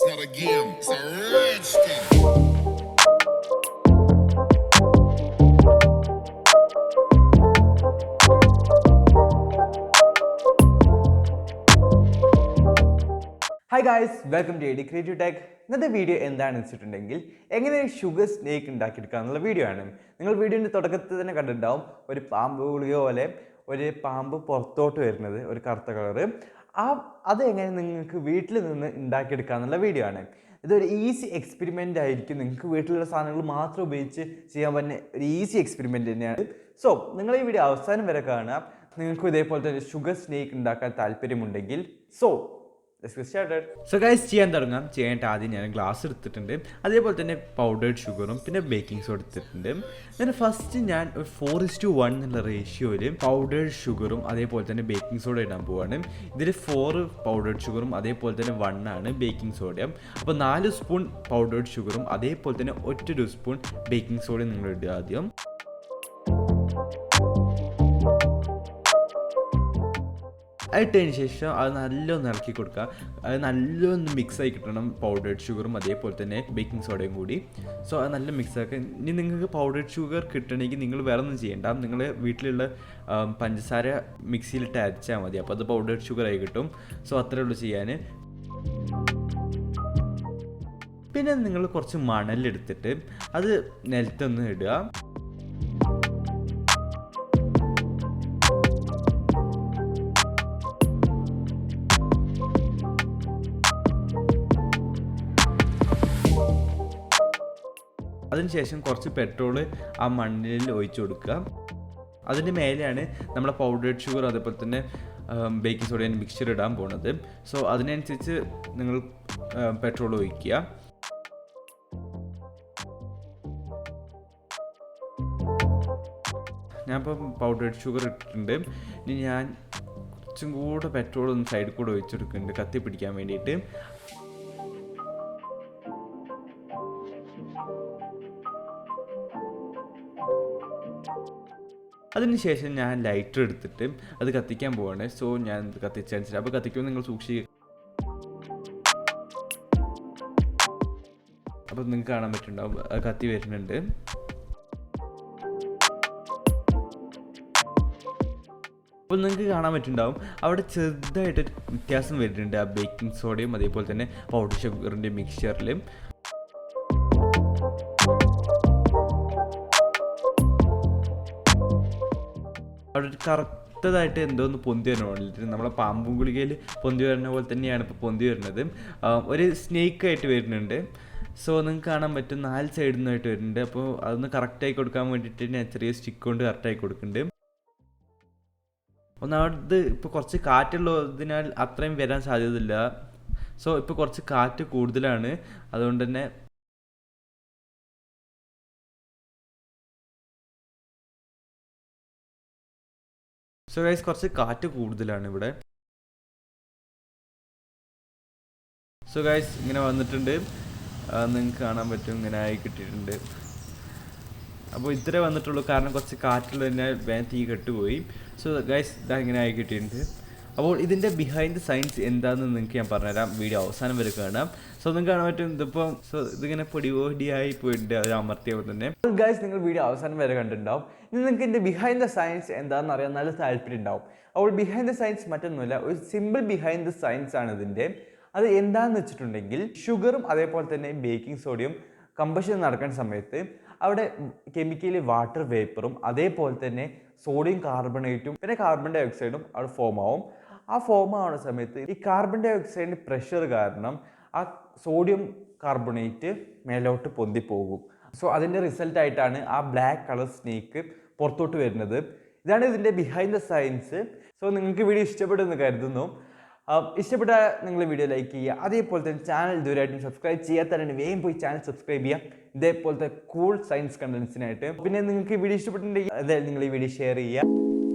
It's not a game, it's a rich thing. Hi guys, welcome to AD Creative Tech. ഇന്നത്തെ video എന്താണെന്ന് വെച്ചിട്ടുണ്ടെങ്കിൽ എങ്ങനെ sugar snake ഉണ്ടാക്കിയെടുക്കുക എന്നുള്ള വീഡിയോ ആണ്. നിങ്ങൾ വീഡിയോൻ്റെ തുടക്കത്തിൽ തന്നെ കണ്ടിട്ടുണ്ടാവും ഒരു പാമ്പ് ഗുളിക പോലെ ഒരു പാമ്പ് പുറത്തോട്ട് വരുന്നത്, ഒരു കറുത്ത കളറ്. അതെങ്ങനെ നിങ്ങൾക്ക് വീട്ടിൽ നിന്ന് ഉണ്ടാക്കിയെടുക്കുക എന്നുള്ള വീഡിയോ ആണ്. ഇതൊരു ഈസി എക്സ്പെരിമെൻ്റ് ആയിരിക്കും. നിങ്ങൾക്ക് വീട്ടിലുള്ള സാധനങ്ങൾ മാത്രം ഉപയോഗിച്ച് ചെയ്യാൻ പറ്റുന്ന ഒരു ഈസി എക്സ്പെരിമെൻ്റ് തന്നെയാണ്. സോ നിങ്ങൾ ഈ വീഡിയോ അവസാനം വരെ കാണുക. നിങ്ങൾക്കും ഇതേപോലത്തെ ഷുഗർ സ്നേക്ക് ഉണ്ടാക്കാൻ താല്പര്യമുണ്ടെങ്കിൽ സോ ഗൈസ് ചെയ്യാൻ തുടങ്ങാം. ചെയ്യാനായിട്ട് ആദ്യം ഞാൻ ഗ്ലാസ് എടുത്തിട്ടുണ്ട്, അതേപോലെ തന്നെ പൗഡേർഡ് ഷുഗറും പിന്നെ ബേക്കിംഗ് സോഡ എടുത്തിട്ടുണ്ട്. പിന്നെ ഫസ്റ്റ് ഞാൻ ഒരു 4:1 എന്നുള്ള റേഷ്യോയിൽ പൗഡേർഡ് ഷുഗറും അതേപോലെ തന്നെ ബേക്കിംഗ് സോഡ ഇടാൻ പോവാണ്. ഇതിൽ 4 പൗഡേർഡ് ഷുഗറും അതേപോലെ തന്നെ 1 ആണ് ബേക്കിംഗ് സോഡയും. അപ്പോൾ 4 സ്പൂൺ പൗഡേർഡ് ഷുഗറും അതേപോലെ തന്നെ 1 സ്പൂൺ ബേക്കിംഗ് സോഡയും നിങ്ങൾ ഇടുക ആദ്യം. അതിട്ടതിന് ശേഷം അത് നല്ലൊന്ന് ഇറക്കി കൊടുക്കുക. അത് നല്ലൊന്ന് മിക്സായി കിട്ടണം, പൗഡേർഡ് ഷുഗറും അതേപോലെ തന്നെ ബേക്കിംഗ് സോഡയും കൂടി. സോ അത് നല്ല മിക്സാക്കുക. ഇനി നിങ്ങൾക്ക് പൗഡേർഡ് ഷുഗർ കിട്ടണമെങ്കിൽ നിങ്ങൾ വേറെ ഒന്നും ചെയ്യേണ്ട, നിങ്ങൾ വീട്ടിലുള്ള പഞ്ചസാര മിക്സിയിലിട്ട് അരച്ചാൽ മതി. അപ്പോൾ അത് പൗഡേർഡ് ഷുഗറായി കിട്ടും. സോ അത്രയേ ഉള്ളൂ ചെയ്യാൻ. പിന്നെ നിങ്ങൾ കുറച്ച് മണലെടുത്തിട്ട് അത് നിലത്തൊന്ന് ഇടുക. അതിനുശേഷം കുറച്ച് പെട്രോള് ആ മണ്ണിൽ ഒഴിച്ചു കൊടുക്കുക. അതിൻ്റെ മേലെയാണ് നമ്മളെ പൗഡേർഡ് ഷുഗർ അതേപോലെ തന്നെ ബേക്കിംഗ് സോഡയുടെ മിക്സ്ചർ ഇടാൻ പോകുന്നത്. സോ അതിനനുസരിച്ച് നിങ്ങൾ പെട്രോൾ ഒഴിക്കുക. ഞാനിപ്പോൾ പൗഡേർഡ് ഷുഗർ ഇട്ടിട്ടുണ്ട്. ഇനി ഞാൻ കുറച്ചും കൂടെ പെട്രോൾ ഒന്ന് സൈഡിൽ കൂടെ ഒഴിച്ചെടുക്കുന്നുണ്ട് കത്തി പിടിക്കാൻ വേണ്ടിയിട്ട്. അതിനുശേഷം ഞാൻ ലൈറ്റർ എടുത്തിട്ട് അത് കത്തിക്കാൻ പോവാണ്. സോ ഞാൻ കത്തിച്ചനുസരിച്ച് അപ്പോൾ കത്തിക്കുമ്പോൾ നിങ്ങൾ സൂക്ഷിക്കുക. അപ്പോൾ നിങ്ങൾക്ക് കാണാൻ പറ്റുന്നുണ്ടാവും അത് കത്തി വരുന്നുണ്ട്. അപ്പോൾ നിങ്ങൾക്ക് കാണാൻ പറ്റുന്നുണ്ടാവും അവിടെ ചെറുതായിട്ട് വ്യത്യാസം വരുന്നുണ്ട് ആ ബേക്കിംഗ് സോഡയും അതേപോലെ തന്നെ പൗഡർ ഷുഗറിൻ്റെ മിക്സ്ചറിലും. അവിടെ ഒരു കറുത്തതായിട്ട് എന്തോന്ന് പൊന്തി വരണ, നമ്മളെ പാമ്പും ഗുളികയിൽ പൊന്തി വരുന്ന പോലെ തന്നെയാണ് ഇപ്പോൾ പൊന്തി വരുന്നത്. ഒരു സ്നേക്കായിട്ട് വരുന്നുണ്ട്. സോ നിങ്ങൾക്ക് കാണാൻ പറ്റും 4 സൈഡിൽ നിന്നായിട്ട് വരുന്നുണ്ട്. അപ്പോൾ അതൊന്ന് കറക്റ്റായി കൊടുക്കാൻ വേണ്ടിയിട്ട് ഞാൻ ചെറിയ സ്റ്റിക്ക് കൊണ്ട് കറക്റ്റായി കൊടുക്കുന്നുണ്ട്. ഒന്നാമത് ഇപ്പോൾ കുറച്ച് കാറ്റുള്ളതിനാൽ അത്രയും വരാൻ സാധ്യതയില്ല. സോ ഇപ്പോൾ കുറച്ച് കാറ്റ് കൂടുതലാണ്, അതുകൊണ്ട് തന്നെ സോ ഗൈസ് കുറച്ച് കാറ്റ് കൂടുതലാണ് ഇവിടെ. സോ ഗൈസ് ഇങ്ങനെ വന്നിട്ടുണ്ട്, നിങ്ങൾക്ക് കാണാൻ പറ്റും, ഇങ്ങനെ ആയി കിട്ടിയിട്ടുണ്ട്. അപ്പോൾ ഇത്രേ വന്നിട്ടുള്ളൂ, കാരണം കുറച്ച് കാറ്റുള്ളതിനാൽ വേഗം തീ കെട്ടുപോയി. സോ ഗൈസ് ഇതാ ഇങ്ങനെ ആയി കിട്ടിയിട്ടുണ്ട്. അപ്പോൾ ഇതിൻ്റെ ബിഹൈൻഡ് ദ സയൻസ് എന്താണെന്ന് നിങ്ങൾക്ക് ഞാൻ പറഞ്ഞുതരാം. വീഡിയോ അവസാനം വരെ കാണാം. സോ നിങ്ങൾക്ക് കാണാൻ പറ്റും ഇതിപ്പോൾ ഇതിങ്ങനെ പൊടിയായി പോയിട്ടുണ്ട് അത് അമർത്തിയപ്പോൾ തന്നെ. ഗൈസ് നിങ്ങൾ വീഡിയോ അവസാനം വരെ കണ്ടിട്ടുണ്ടാവും. ഇനി നിങ്ങൾക്ക് ഇതിൻ്റെ ബിഹൈൻഡ് ദ സയൻസ് എന്താണെന്ന് അറിയാൻ നല്ല താല്പര്യം ഉണ്ടാവും. അപ്പോൾ ബിഹൈൻഡ് ദ സയൻസ് മറ്റൊന്നുമില്ല, ഒരു സിമ്പിൾ ബിഹൈൻഡ് ദ സയൻസ് ആണ് ഇതിൻ്റെ. അത് എന്താണെന്ന് വെച്ചിട്ടുണ്ടെങ്കിൽ ഷുഗറും അതേപോലെ തന്നെ ബേക്കിംഗ് സോഡയും കമ്പഷൻ നടക്കുന്ന സമയത്ത് അവിടെ കെമിക്കലി വാട്ടർ വേപ്പറും അതേപോലെ തന്നെ സോഡിയം കാർബണേറ്റും പിന്നെ കാർബൺ ഡൈ ഓക്സൈഡും അവിടെ ഫോം ആവും. ആ ഫോം ആവുന്ന സമയത്ത് ഈ കാർബൺ ഡൈ ഓക്സൈഡിൻ്റെ പ്രഷർ കാരണം ആ സോഡിയം കാർബണേറ്റ് മേലോട്ട് പൊന്തിപ്പോകും. സോ അതിൻ്റെ റിസൾട്ടായിട്ടാണ് ആ ബ്ലാക്ക് കളർ സ്നേക്ക് പുറത്തോട്ട് വരുന്നത്. ഇതാണ് ഇതിൻ്റെ ബിഹൈൻഡ് ദ സയൻസ്. സോ നിങ്ങൾക്ക് വീഡിയോ ഇഷ്ടപ്പെടുമെന്ന് കരുതുന്നു. ഇഷ്ടപ്പെട്ടാൽ നിങ്ങൾ വീഡിയോ ലൈക്ക് ചെയ്യുക. അതേപോലെ തന്നെ ചാനൽ ഇതുവരെയായിട്ടും സബ്സ്ക്രൈബ് ചെയ്യാത്തവരാണ് വേഗം പോയി ചാനൽ സബ്സ്ക്രൈബ് ചെയ്യുക, ഇതേപോലത്തെ കൂൾ സയൻസ് കണ്ടൻസിനായിട്ട്. പിന്നെ നിങ്ങൾക്ക് വീഡിയോ ഇഷ്ടപ്പെട്ടിട്ടുണ്ടെങ്കിൽ അതായത് നിങ്ങൾ ഈ വീഡിയോ ഷെയർ ചെയ്യുക.